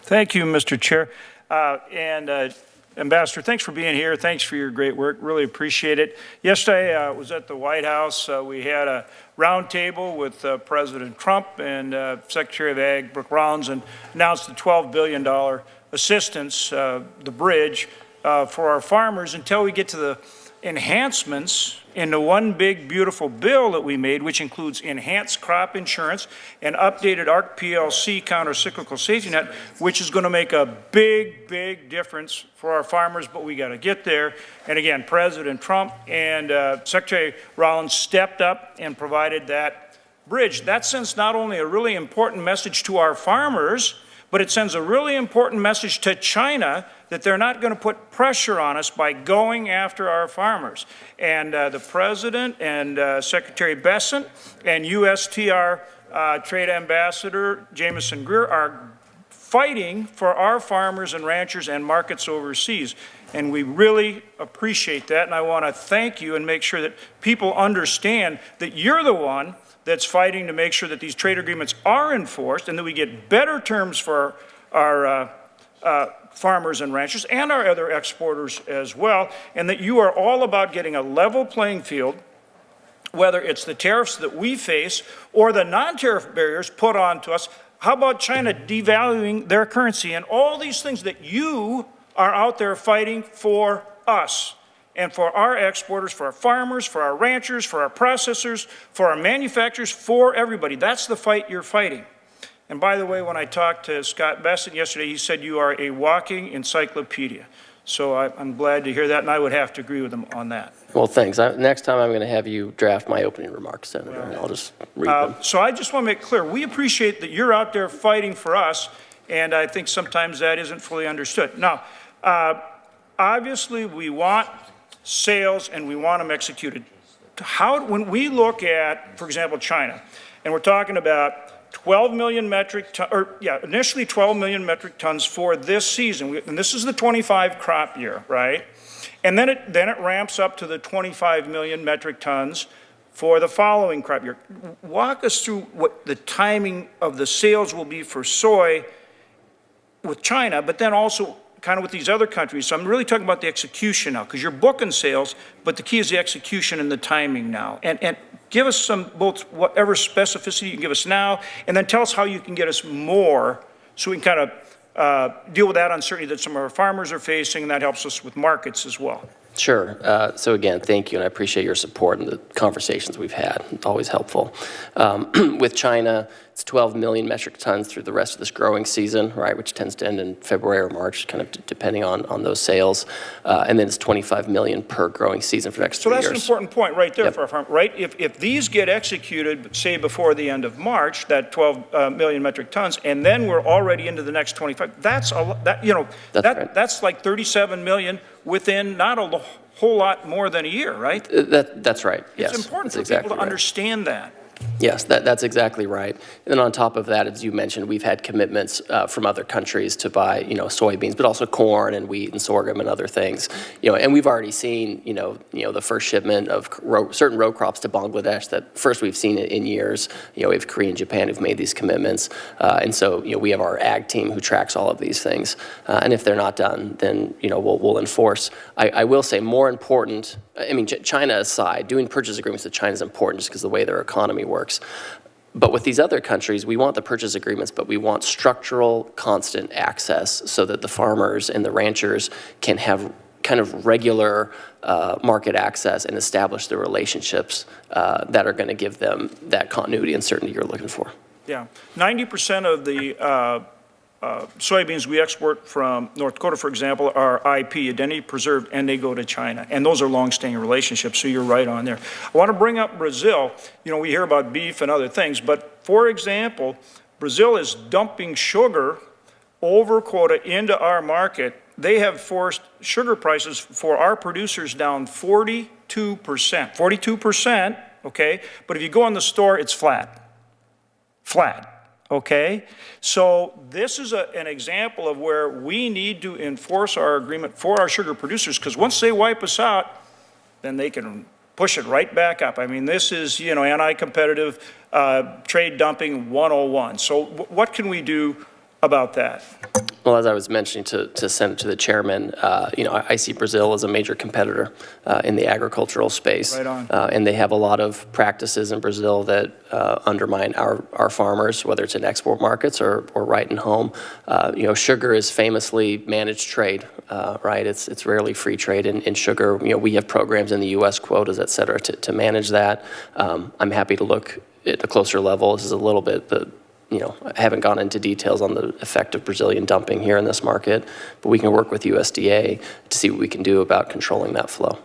Thank you, Mr. Chair. Ambassador, thanks for being here. Thanks for your great work. Really appreciate it. Yesterday, I was at the White House. We had a roundtable with President Trump and Secretary of Ag, Brooke Rollins, and announced the $12 billion assistance, the bridge, for our farmers until we get to the enhancements in the one big beautiful bill that we made, which includes enhanced crop insurance and updated ARC PLC counter-cyclical safety net, which is going to make a big difference for our farmers, but we got to get there. And again, President Trump and Secretary Rollins stepped up and provided that bridge. That sends not only a really important message to our farmers, but it sends a really important message to China that they're not going to put pressure on us by going after our farmers. And the President and Secretary Bessent and USTR Trade Ambassador Jameson Greer are fighting for our farmers and ranchers and markets overseas. And we really appreciate that. And I want to thank you and make sure that people understand that you're the one that's fighting to make sure that these trade agreements are enforced and that we get better terms for our farmers and ranchers and our other exporters as well, and that you are all about getting a level playing field, whether it's the tariffs that we face or the non-tariff barriers put on to us. How about China devaluing their currency and all these things that you are out there fighting for us and for our exporters, for our farmers, for our ranchers, for our processors, for our manufacturers, for everybody. That's the fight you're fighting. And by the way, when I talked to Scott Bessent yesterday, he said you are a walking encyclopedia. So I'm glad to hear that, and I would have to agree with him on that. Well, thanks. Next time I'm going to have you draft my opening remarks, Senator, and I'll just read them. So I just want to make clear, we appreciate that you're out there fighting for us, and I think sometimes that isn't fully understood. Now, obviously, we want sales and we want them executed. When we look at, for example, China, and we're talking about 12 million metric tons, initially 12 million metric tons for this season, and this is the 25 crop year, right? And then it ramps up to the 25 million metric tons for the following crop year. Walk us through what the timing of the sales will be for soy with China, but then also kind of with these other countries. So I'm really talking about the execution now, because you're booking sales, but the key is the execution and the timing now. And give us both whatever specificity you can give us now, and then tell us how you can get us more so we can kind of deal with that uncertainty that some of our farmers are facing, and that helps us with markets as well. Sure. So again, thank you, and I appreciate your support and the conversations we've had. It's always helpful. With China, it's 12 million metric tons through the rest of this growing season, right, which tends to end in February or March, kind of depending on those sales. And then it's 25 million per growing season for the next 3 years. So that's an important point right there for our farm, right? If these get executed, say before the end of March, that 12 million metric tons, and then we're already into the next 25, that's like 37 million within not a whole lot more than a year, right? That's right. Yes, it's important for people to understand that. Yes, that's exactly right. And then on top of that, as you mentioned, we've had commitments from other countries to buy, soybeans, but also corn and wheat and sorghum and other things. And we've already seen, the first shipment of certain row crops to Bangladesh that first we've seen it in years. We have Korea and Japan who've made these commitments. And so, we have our ag team who tracks all of these things. And if they're not done, then, we'll enforce. I will say more important, China aside, doing purchase agreements with China is important just because of the way their economy works. But with these other countries, we want the purchase agreements, but we want structural, constant access so that the farmers and the ranchers can have kind of regular market access and establish the relationships that are going to give them that continuity and certainty you're looking for. Yeah, 90% of the soybeans we export from North Dakota, for example, are IP, identity preserved, and they go to China. And those are long-standing relationships, so you're right on there. I want to bring up Brazil. We hear about beef and other things, but for example, Brazil is dumping sugar over quota into our market. They have forced sugar prices for our producers down 42%. 42%, okay? But if you go in the store, it's flat. Okay, so this is an example of where we need to enforce our agreement for our sugar producers, because once they wipe us out, then they can push it right back up. This is, anti-competitive trade dumping 101. So what can we do about that? Well, as I was mentioning to the chairman, I see Brazil as a major competitor in the agricultural space. Right on. And they have a lot of practices in Brazil that undermine our farmers, whether it's in export markets or right in home. Sugar is famously managed trade, right? It's rarely free trade in sugar. We have programs in the U.S., quotas, et cetera, to manage that. I'm happy to look at a closer level. This is a little bit, but I haven't gone into details on the effect of Brazilian dumping here in this market, but we can work with USDA to see what we can do about controlling that flow.